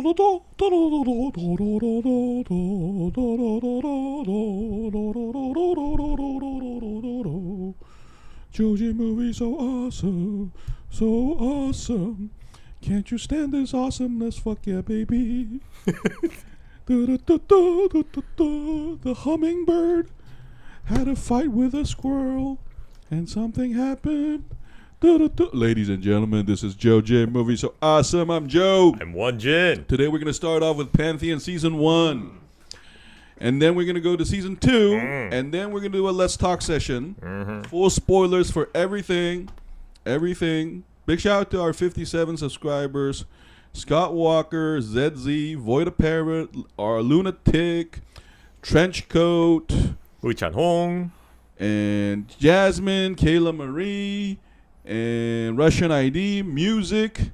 Joji movie so awesome, so awesome. Can't you stand this awesomeness? Fuck yeah, baby. The hummingbird had a fight with a squirrel, and something happened. Ladies and gentlemen, this is Joe J Movie So Awesome. I'm Joe. I'm Won-Jin. Today we're going to start off with Pantheon Season 1. And then we're going to go to Season 2. And then we're going to do a Let's Talk session. Full spoilers for everything. Everything. Big shout out to our 57 subscribers. Scott Walker, ZZ, Void of Parrot, our Lunatic, Trenchcoat, Hui Chan Hong, and Jasmine, Kayla Marie, and Russian ID, Music.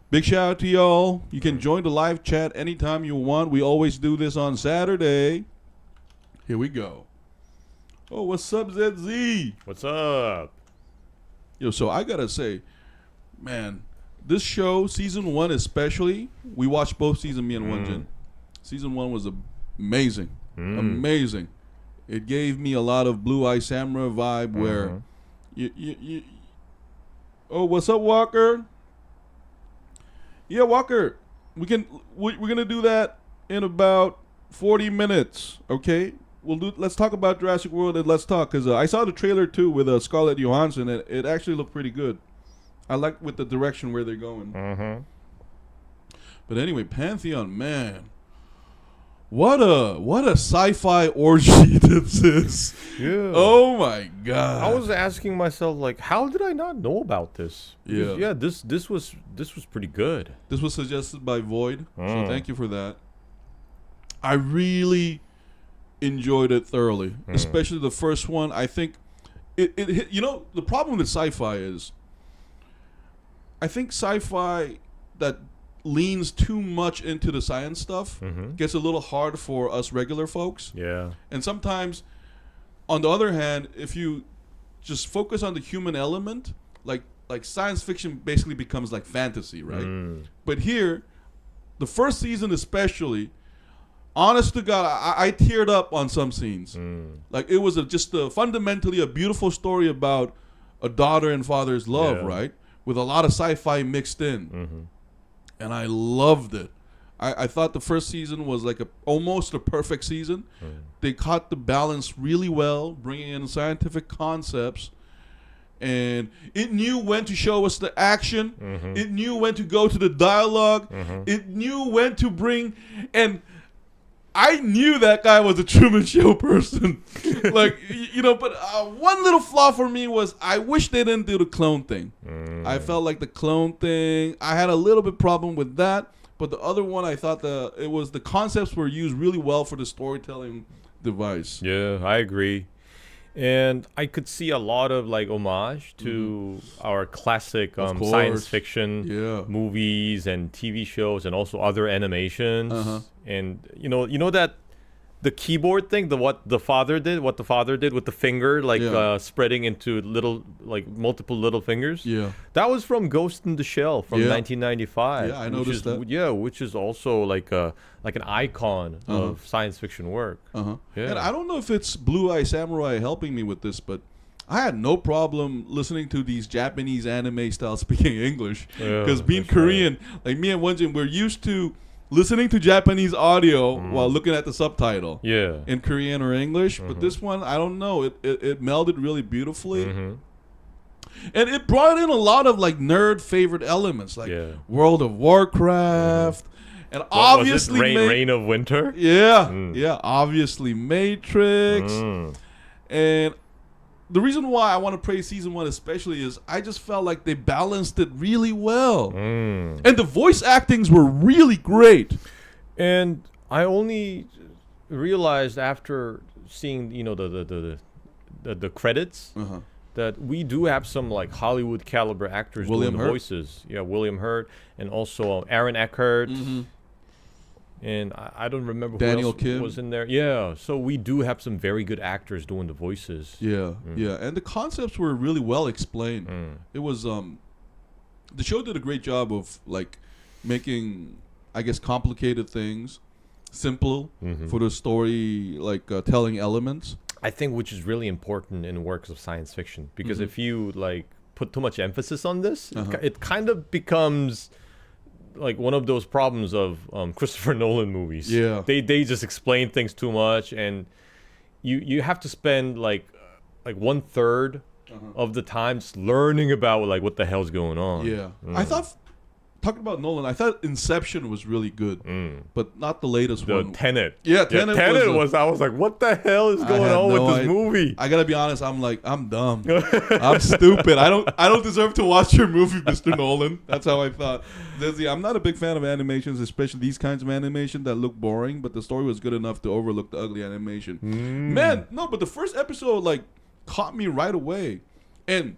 Big shout out to y'all. You can join the live chat anytime you want. We always do this on Saturday. Here we go. Oh, what's up, ZZ? what's up? Yo, so I gotta say, man, this show, Season 1 especially, we watched both seasons, me and Won-Jin. Season 1 was amazing. Amazing. It gave me a lot of Blue Eye Samurai vibe where you oh, what's up, Walker? Yeah, Walker, we're gonna do that in about 40 minutes, okay? Let's talk about Jurassic World and Let's Talk, because I saw the trailer too with Scarlett Johansson, and it actually looked pretty good. I like with the direction where they're going. But anyway, Pantheon, man, what a sci-fi orgy this is. Yeah. Oh my god. I was asking myself, like, how did I not know about this? Yeah. Yeah. This was pretty good. This was suggested by Void, so thank you for that. I really enjoyed it thoroughly, especially the first one. I think it hit, you know, the problem with sci-fi is, I think sci-fi that leans too much into the science stuff gets a little hard for us regular folks. Yeah. And sometimes, on the other hand, if you just focus on the human element, like science fiction basically becomes like fantasy, right? But here, the first season especially, honest to God, I teared up on some scenes. Like, it was fundamentally a beautiful story about a daughter and father's love, right? With a lot of sci-fi mixed in. And I loved it. I thought the first season was like almost a perfect season. They caught the balance really well, bringing in scientific concepts. And it knew when to show us the action. It knew when to go to the dialogue. It knew when to bring... And I knew that guy was a Truman Show person. Like, you know, but one little flaw for me was I wish they didn't do the clone thing. I felt like the clone thing, I had a little bit problem with that. But the other one, I thought the concepts were used really well for the storytelling device. Yeah, I agree. And I could see a lot of like homage to our classic science fiction movies and TV shows, and also other animations. And you know that the keyboard thing, what the father did with the finger, like spreading into multiple little fingers. Yeah, that was from Ghost in the Shell from 1995. Yeah, I noticed that. Yeah, which is also like an icon of science fiction work. Yeah. And I don't know if it's Blue Eye Samurai helping me with this, but I had no problem listening to these Japanese anime style speaking English, because being Korean, like me and Won-Jin, we're used to listening to Japanese audio while looking at the subtitle in Korean or English. But this one, I don't know, it melded really beautifully. And it brought in a lot of like nerd favorite elements, like World of Warcraft, and obviously Reign of Winter. Obviously Matrix. And the reason why I want to praise season 1 especially is I just felt like they balanced it really well. And the voice actings were really great. And I only realized after seeing, you know, the credits that we do have some like Hollywood caliber actors doing the voices. Yeah, William Hurt, and also Aaron Eckhart. And I don't remember Daniel who else Kim was in there. Yeah, so we do have some very good actors doing the voices. Yeah, and the concepts were really well explained. It was the show did a great job of like making I guess, complicated things simple for the story, like telling elements. I think which is really important in works of science fiction, because if you like put too much emphasis on this, it kind of becomes like one of those problems of Christopher Nolan movies. Yeah, they just explain things too much, and you have to spend like 1/3 of the time just learning about like what the hell's going on. Yeah, I thought, talking about Nolan, I thought Inception was really good, but not the latest one. Tenet. Yeah, Tenet was. I was like, what the hell is going on with this movie? I gotta be honest. I'm like, I'm dumb. I'm stupid. I don't deserve to watch your movie, Mr. Nolan. That's how I thought. I'm not a big fan of animations, especially these kinds of animation that look boring. But the story was good enough to overlook the ugly animation. Man, no. But the first episode like caught me right away, and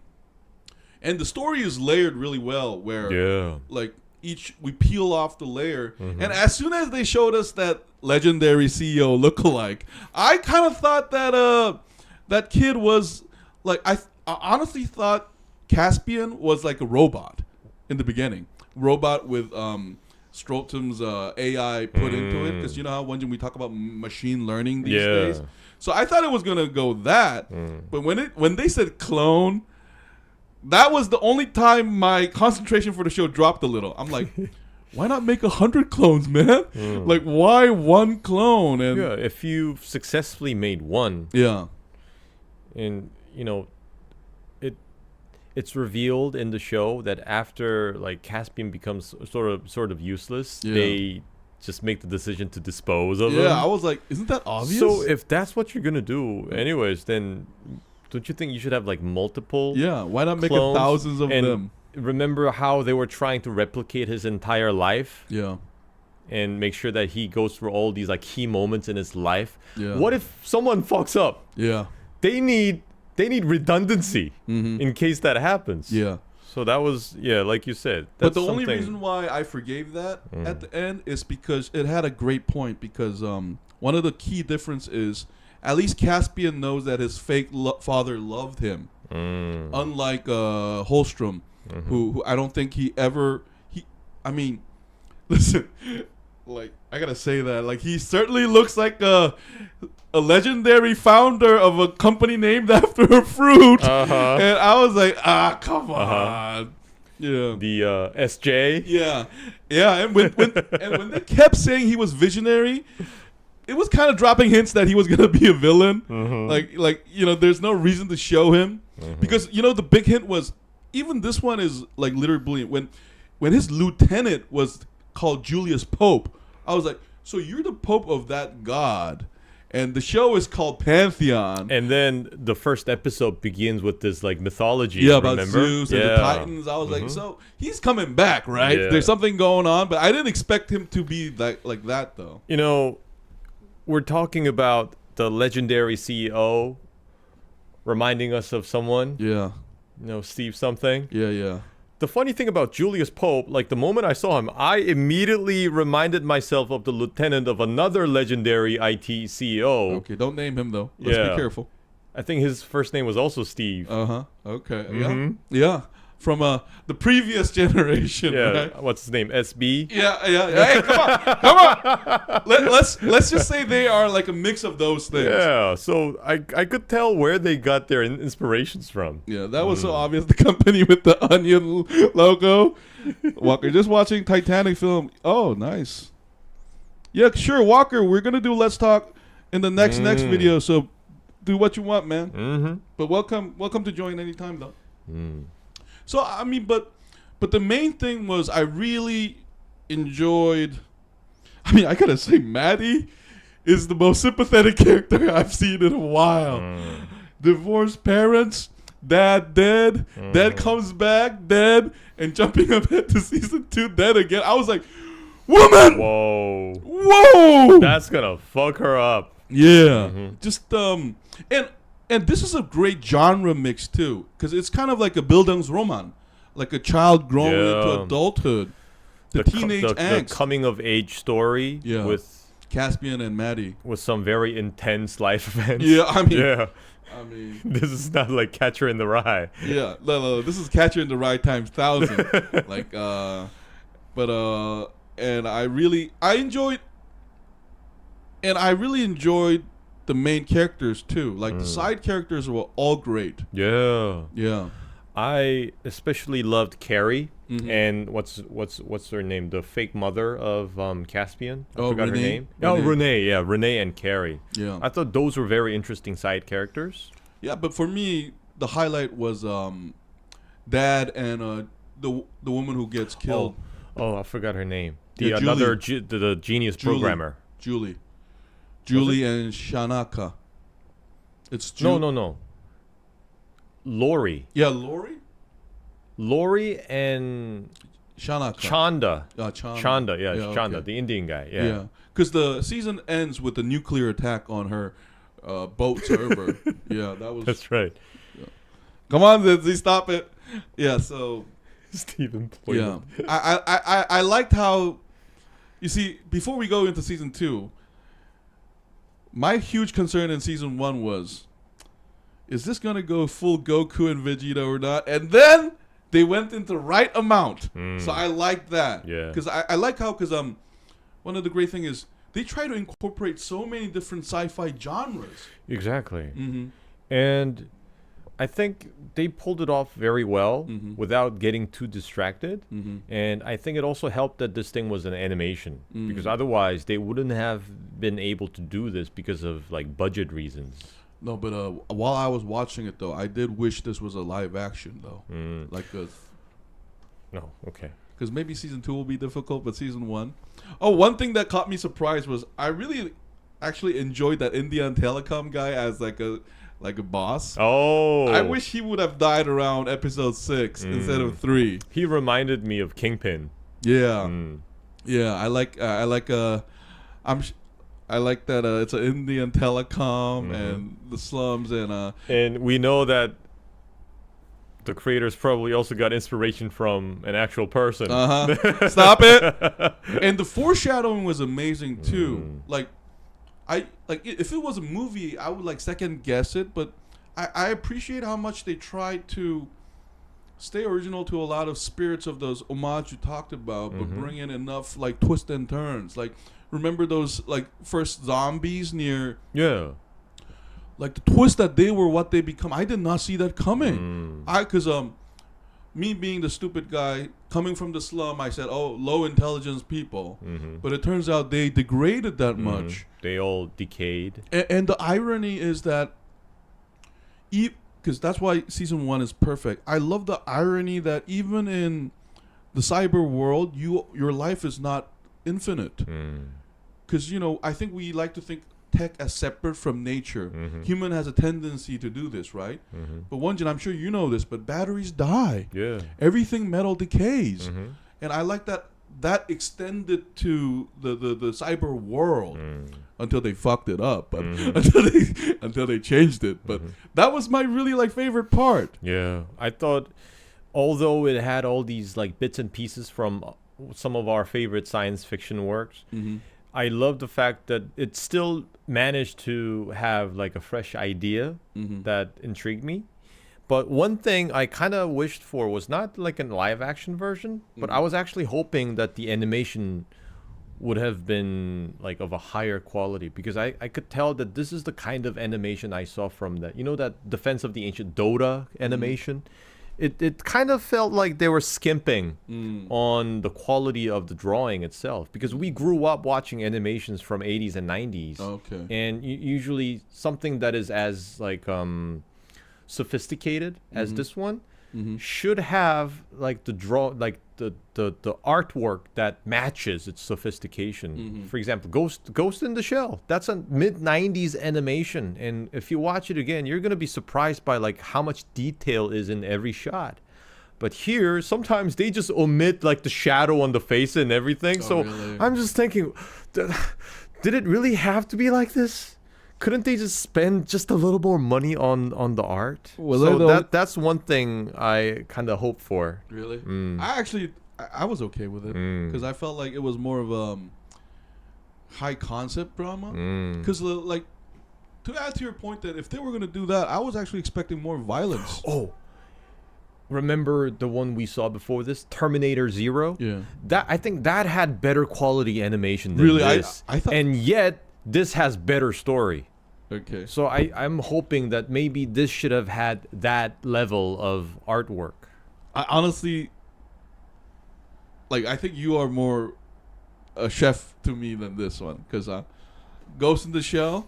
the story is layered really well. Where like we peel off the layer, and as soon as they showed us that legendary CEO lookalike, I kind of thought that that kid was like I honestly thought Caspian was like a robot in the beginning, robot with Strotum's AI put into it, because you know how Won-Jin we talk about machine learning these days. So I thought it was gonna go that, but when they said clone, that was the only time my concentration for the show dropped a little. I'm like, why not make 100 clones, man? Like, why one clone? And if you've successfully made one, and you know, it's revealed in the show that after like Caspian becomes sort of useless, they just make the decision to dispose of him. Yeah, I was like, isn't that obvious? So if that's what you're gonna do, anyways, then don't you think you should have like multiple? Yeah, why not make thousands of them? Remember how they were trying to replicate his entire life? Yeah. And make sure that he goes through all these like key moments in his life. Yeah. What if someone fucks up? Yeah. They need redundancy in case that happens. Yeah. So that was like you said. But the only reason why I forgave that at the end is because it had a great point. Because one of the key difference is, at least Caspian knows that his fake father loved him, unlike Holstrom, who I don't think he ever. I mean, listen, like I gotta say that, like he certainly looks like a legendary founder of a company named after a fruit, and I was like, come on. Yeah, the SJ. Yeah, and when they kept saying he was visionary, it was kind of dropping hints that he was gonna be a villain. Like you know, there's no reason to show him because you know the big hint was, even this one is like literally brilliant. When his lieutenant was called Julius Pope, I was like, so you're the Pope of that god. And the show is called Pantheon. And then the first episode begins with this like mythology. Yeah, about Zeus and the Titans. I was like, so he's coming back, right? There's something going on, but I didn't expect him to be like that, though. You know, we're talking about the legendary CEO reminding us of someone. Yeah. You know, Steve something. Yeah. The funny thing about Julius Pope, like the moment I saw him, I immediately reminded myself of the lieutenant of another legendary IT CEO. Okay, don't name him though. Let's be careful. I think his first name was also Steve. Okay. Yeah. From the previous generation. Yeah. Right? What's his name? SB. Yeah. Hey, come on. Let's just say they are like a mix of those things. Yeah. So I could tell where they got their inspirations from. Yeah, that was so obvious. The company with the onion logo. Walker, just watching Titanic film. Oh, nice. Yeah, sure, Walker. We're gonna do Let's Talk in the next video. So do what you want, man. But welcome to join anytime though. So I mean, but the main thing was I really enjoyed. I mean, I gotta say, Maddie is the most sympathetic character I've seen in a while. Divorced parents, dad dead, dad comes back dead, and jumping ahead to season 2 dead again. I was like, woman! Whoa! That's gonna fuck her up. Yeah. Just And this is a great genre mix too, because it's kind of like a Bildungsroman, like a child growing into adulthood. The teenage angst. The coming of age story with Caspian and Maddie, with some very intense life events. Yeah, I mean, this is not like Catcher in the Rye. Yeah, no, this is Catcher in the Rye times 1,000. Like, but and I really enjoyed the main characters too. Like the side characters were all great. Yeah. I especially loved Carrie and what's her name? The fake mother of Caspian. I forgot her name. Renee. Yeah, Renee and Carrie. Yeah. I thought those were very interesting side characters. Yeah, but for me, the highlight was Dad and the woman who gets killed. Oh, I forgot her name. The genius programmer. Julie and Shanaka. It's No. Lori. Yeah, Lori? Lori and Shanaka. Chanda. Chanda. Yeah, Chanda, the Indian guy. Yeah. Because the season ends with a nuclear attack on her boat server. Yeah, that was... That's right. Yeah. Come on, Lindsay, stop it. Yeah, so... Stephen Yeah. I liked how... You see, before we go into season 2, my huge concern in season 1 was, is this going to go full Goku and Vegeta or not? And then they went into the right amount. So I like that. Yeah. Because I like how, one of the great things is they try to incorporate so many different sci-fi genres. Exactly. And I think they pulled it off very well without getting too distracted. And I think it also helped that this thing was an animation because otherwise they wouldn't have been able to do this because of like budget reasons. No, but while I was watching it though, I did wish this was a live action though. No, okay. Because maybe season 2 will be difficult, but season 1. Oh, one thing that caught me surprised was I really actually enjoyed that Indian Telecom guy as like a boss. Oh. I wish he would have died around episode 6 instead of 3. He reminded me of Kingpin. Yeah. Yeah, I like that it's an Indian Telecom and the slums and we know that the creators probably also got inspiration from an actual person. Stop it. And the foreshadowing was amazing too. If it was a movie, I would like second guess it, but I appreciate how much they tried to stay original to a lot of spirits of those homage you talked about, but bring in enough like twists and turns. Like, remember those like first zombies near? Yeah. Like the twist that they were what they become. I did not see that coming. Because me being the stupid guy coming from the slum, I said, "Oh, low intelligence people," but it turns out they degraded that much. They all decayed. And the irony is that, because that's why season 1 is perfect. I love the irony that even in the cyber world, your life is not infinite. Because I think we like to think tech as separate from nature. Human has a tendency to do this, right? But Won-Jin, I'm sure you know this, but batteries die. Yeah. Everything metal decays. And I like that extended to the cyber world until they fucked it up, but until they changed it. But that was my really like favorite part. Yeah. I thought although it had all these like bits and pieces from some of our favorite science fiction works, I love the fact that it still managed to have like a fresh idea that intrigued me. But one thing I kind of wished for was not like a live action version, but I was actually hoping that the animation would have been like of a higher quality, because I could tell that this is the kind of animation I saw from that, that Defense of the Ancient Dota animation. It kind of felt like they were skimping on the quality of the drawing itself, because we grew up watching animations from 80s and 90s. Okay. And usually something that is as like sophisticated as this one should have like the artwork that matches its sophistication. For example, Ghost in the Shell, that's a mid-90s animation, and if you watch it again, you're gonna be surprised by like how much detail is in every shot. But here sometimes they just omit like the shadow on the face and everything. Really? I'm just thinking, did it really have to be like this? Couldn't they just spend just a little more money on the art? Well, so that's one thing I kind of hope for. Really? I was okay with it because I felt like it was more of a high concept drama. Because like, to add to your point, that if they were gonna do that, I was actually expecting more violence. remember the one we saw before this, Terminator Zero? Yeah. I think that had better quality animation than really, this. I thought, and yet this has better story. Okay. So I'm hoping that maybe this should have had that level of artwork. I honestly, like, I think you are more a chef to me than this one, because Ghost in the Shell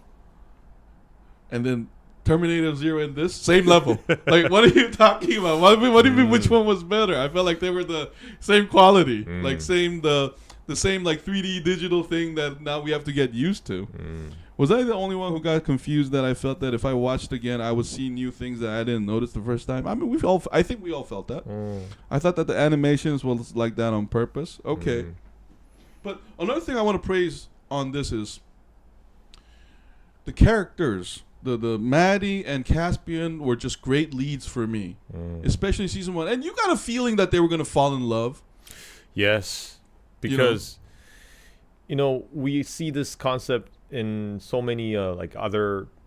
and then Terminator Zero and this same level. Like, what are you talking about? What do you mean? Which one was better? I felt like they were the same quality, like the same like 3D digital thing that now we have to get used to. Was I the only one who got confused that I felt that if I watched again, I would see new things that I didn't notice the first time? I mean, I think we all felt that. I thought that the animations was like that on purpose. Okay. But another thing I want to praise on this is the characters. The Maddie and Caspian were just great leads for me, especially season 1. And you got a feeling that they were going to fall in love. Yes, because we see this concept in so many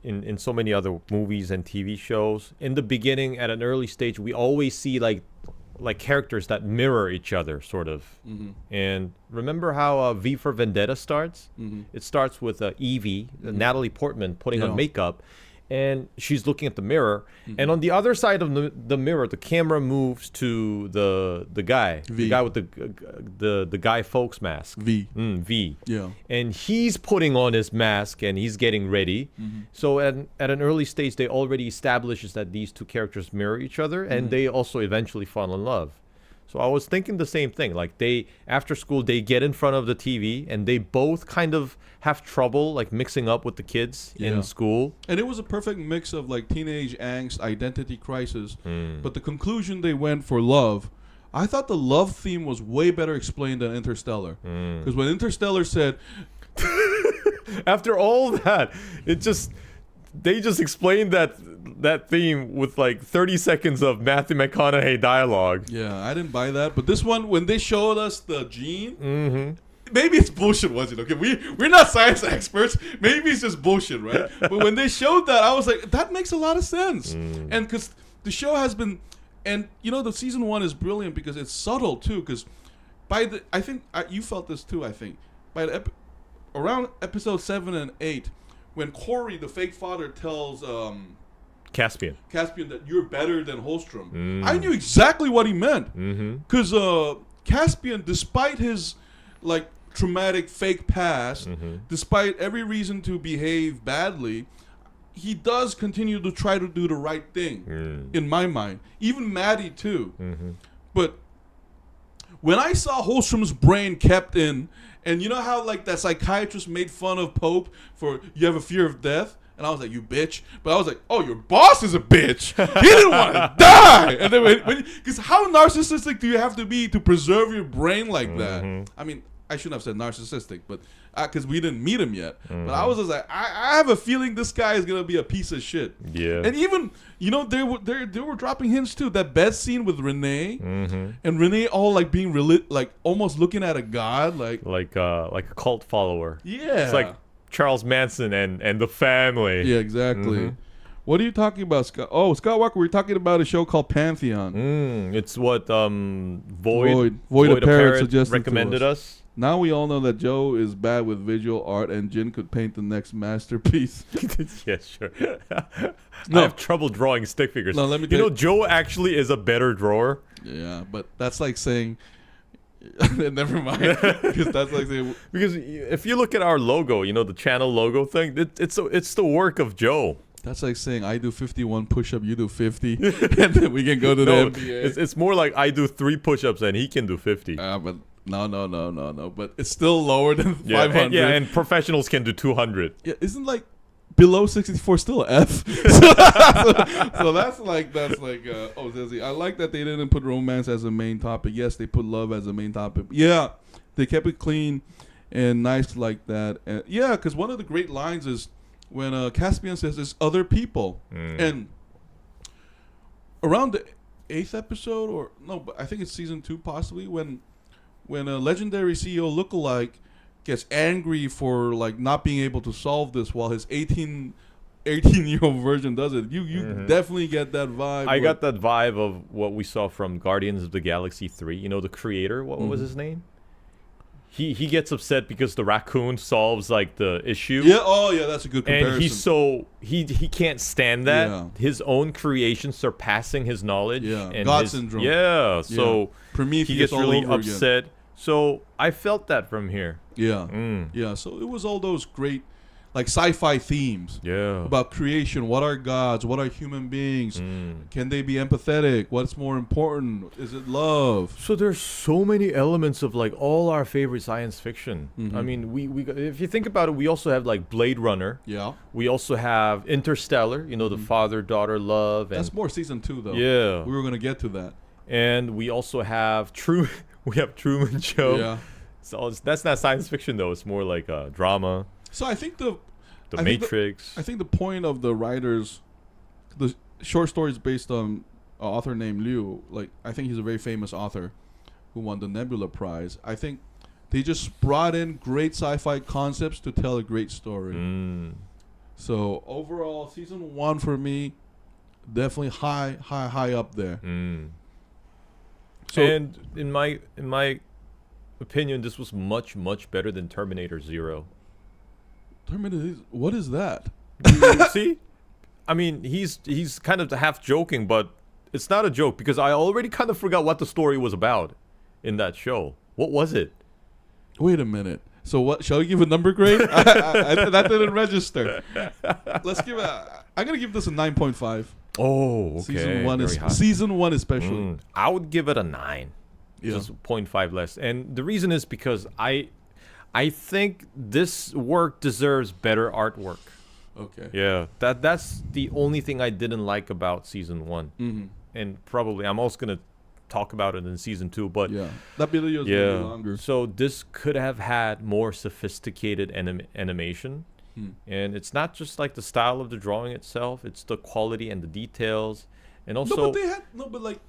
in so many other movies and TV shows. In the beginning, at an early stage, we always see like characters that mirror each other, sort of. And remember how V for Vendetta starts? It starts with Evie, Natalie Portman, putting on makeup, and she's looking at the mirror. And on the other side of the mirror, the camera moves to the guy, the guy with the Guy Fawkes mask. V. Yeah. And he's putting on his mask and he's getting ready. So at an early stage, they already establishes that these two characters mirror each other, and they also eventually fall in love. So I was thinking the same thing. Like, after school, they get in front of the TV and they both kind of have trouble like mixing up with the kids in school. And it was a perfect mix of like teenage angst, identity crisis. But the conclusion they went for love, I thought the love theme was way better explained than Interstellar. Because when Interstellar said, after all that, they just explained that theme with like 30 seconds of Matthew McConaughey dialogue. Yeah, I didn't buy that. But this one, when they showed us the gene, maybe it's bullshit, wasn't it? Okay, we're not science experts. Maybe it's just bullshit, right? But when they showed that, I was like, that makes a lot of sense. And because the show has been, and the season 1 is brilliant because it's subtle too. Because I think you felt this too. I think by around episode 7 and 8. When Corey, the fake father, tells Caspian that you're better than Holstrom, I knew exactly what he meant. Because Caspian, despite his like traumatic fake past, despite every reason to behave badly, he does continue to try to do the right thing, in my mind. Even Maddie, too. But when I saw Holstrom's brain kept in, and you know how like that psychiatrist made fun of Pope for you have a fear of death? And I was like, you bitch. But I was like, oh, your boss is a bitch. He didn't want to die. And then because how narcissistic do you have to be to preserve your brain like that? I mean, I shouldn't have said narcissistic, but because we didn't meet him yet. But I was just like, I have a feeling this guy is gonna be a piece of shit. Yeah. And even they were dropping hints too. That bed scene with Renee, and Renee all like being like almost looking at a god, like a cult follower. Yeah. It's like Charles Manson and the family. Yeah, exactly. What are you talking about, Scott? Oh, Scott Walker, we're talking about a show called Pantheon. It's what Void a Parrot suggested recommended to us. Now we all know that Joe is bad with visual art, and Jin could paint the next masterpiece. Yeah, sure. I have trouble drawing stick figures. No, let me Joe actually is a better drawer. Yeah, but that's like saying... Never mind. Because that's like saying... Because if you look at our logo, the channel logo thing, it's the work of Joe. That's like saying I do 51 push-up, you do 50, and then we can go to the NBA. It's more like I do 3 push-ups and he can do 50. But no. But it's still lower than 500. And professionals can do 200. Yeah, isn't like below 64 still an F? so that's like I like that they didn't put romance as a main topic. Yes, they put love as a main topic. Yeah, they kept it clean and nice like that. And yeah, because one of the great lines is when Caspian says there's other people. And around the 8th episode, but I think it's season 2 possibly, when a legendary CEO lookalike gets angry for like not being able to solve this while his 18 18-year-old version does it. You definitely get that vibe. I got that vibe of what we saw from Guardians of the Galaxy 3. You know, the creator, what was his name? He gets upset because the raccoon solves like the issue. Yeah, that's a good comparison. And he can't stand that. Yeah. His own creation surpassing his knowledge. Yeah, and God syndrome. Yeah, so Prometheus he gets really upset. Again. So I felt that from here. Yeah. Yeah, so it was all those great like sci-fi themes. Yeah. About creation. What are gods? What are human beings? Can they be empathetic? What's more important? Is it love? So there's so many elements of like all our favorite science fiction. I mean, we if you think about it, we also have like Blade Runner. Yeah. We also have Interstellar, you know, the father-daughter love. And that's more season 2 though. Yeah. We were going to get to that. And we also have Truman Show. Yeah. So that's not science fiction though. It's more like a drama. So I think the Matrix. I think the point of the writers, the short stories based on an author named Liu. Like I think he's a very famous author, who won the Nebula Prize. I think they just brought in great sci-fi concepts to tell a great story. So overall, season 1 for me, definitely high up there. So and in my opinion, this was much better than Terminator 0. Terminator, what is that? See, I mean, he's kind of half joking, but it's not a joke because I already kind of forgot what the story was about in that show. What was it? Wait a minute. So what? Shall we give a number grade? That didn't register. Let's give I'm gonna give this a 9.5. Oh, okay. Season one especially. I would give it a 9. Yeah. Just 0.5 less, and the reason is because I think this work deserves better artwork. Okay. Yeah, that's the only thing I didn't like about season 1. And probably I'm also gonna talk about it in season 2. But yeah, that video is gonna be longer. So this could have had more sophisticated animation, and it's not just like the style of the drawing itself; it's the quality and the details, and also. But like,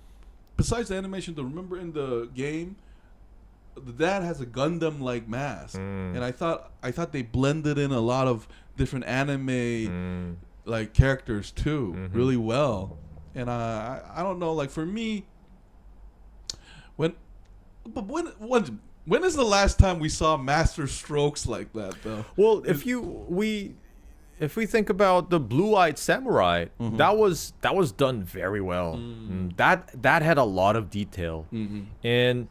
besides the animation, remember in the game. The dad has a Gundam-like mask, and I thought they blended in a lot of different anime like characters too, really well. And I don't know, like for me, when is the last time we saw master strokes like that though? Well, if we think about the Blue-Eyed Samurai, that was done very well. That had a lot of detail, and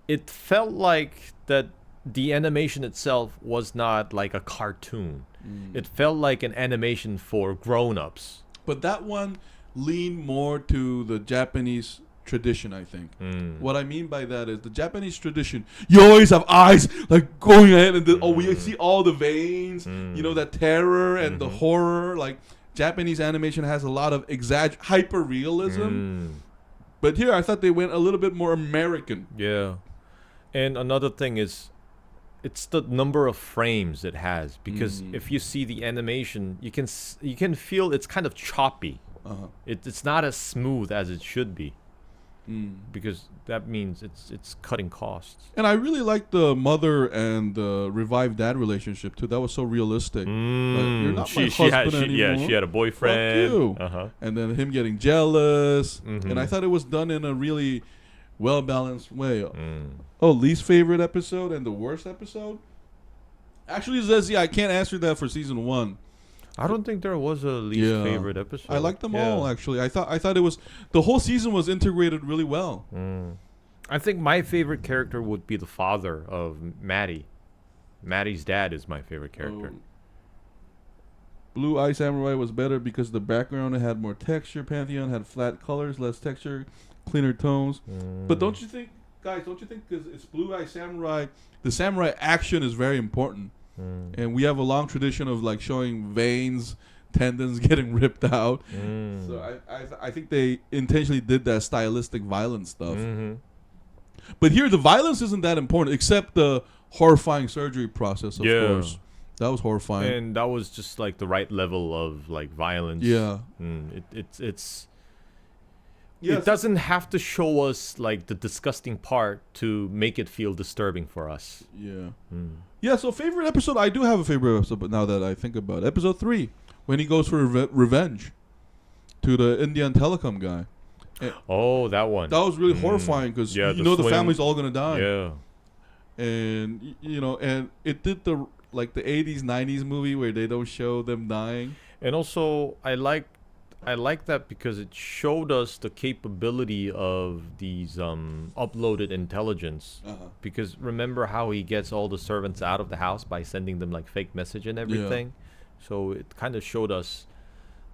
it felt like that the animation itself was not like a cartoon. It felt like an animation for grown-ups. But that one leaned more to the Japanese tradition, I think. What I mean by that is the Japanese tradition, you always have eyes like going ahead and we see all the veins, you know, that terror and the horror. Like Japanese animation has a lot of hyper realism. But here I thought they went a little bit more American. Yeah. And another thing is, it's the number of frames it has, because if you see the animation, you can feel it's kind of choppy. It's not as smooth as it should be, because that means it's cutting costs. And I really like the mother and the revived dad relationship too. That was so realistic. You're not my husband anymore. Yeah, she had a boyfriend. Fuck you. And then him getting jealous. And I thought it was done in a really well-balanced way. Oh, least favorite episode and the worst episode? Actually, Zezzy, I can't answer that for season 1. I don't think there was a least favorite episode. I liked them all, actually. I thought it was... The whole season was integrated really well. I think my favorite character would be the father of Maddie. Maddie's dad is my favorite character. Blue Eye Samurai was better because the background had more texture. Pantheon had flat colors, less texture, cleaner tones. But don't you think, guys, because it's Blue Eye Samurai, the samurai action is very important. And we have a long tradition of like showing veins, tendons getting ripped out. So I think they intentionally did that stylistic violence stuff. But here the violence isn't that important, except the horrifying surgery process, of course. That was horrifying. And that was just like the right level of like violence. Yeah. It doesn't have to show us like the disgusting part to make it feel disturbing for us. Yeah. Yeah, so favorite episode, I do have a favorite episode, but now that I think about it. Episode 3, when he goes for revenge to the Indian Telecom guy. And that one. That was really horrifying because the family's all gonna die. Yeah. And and it did the 80s 90s movie where they don't show them dying. And also I like that because it showed us the capability of these uploaded intelligence. Because remember how he gets all the servants out of the house by sending them like fake message and everything. So it kind of showed us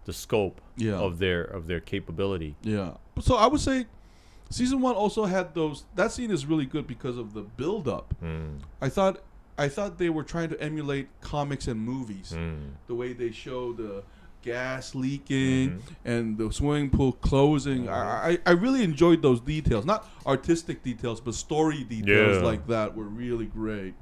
the scope of their capability. Yeah. So I would say season 1 also had those. That scene is really good because of the build up. I thought they were trying to emulate comics and movies. The way they show the gas leaking and the swimming pool closing. I really enjoyed those details. Not artistic details, but story details like that were really great.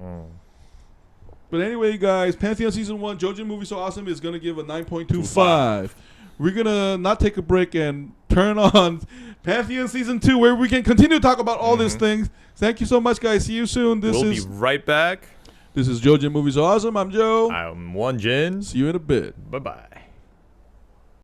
But anyway, guys, Pantheon Season 1, Jojin Movie So Awesome is going to give a 9.25. We're going to not take a break and turn on Pantheon Season 2 where we can continue to talk about all these things. Thank you so much, guys. See you soon. We'll be right back. This is Jojin Movie So Awesome. I'm Joe. I'm Won-Jin. See you in a bit. Bye-bye.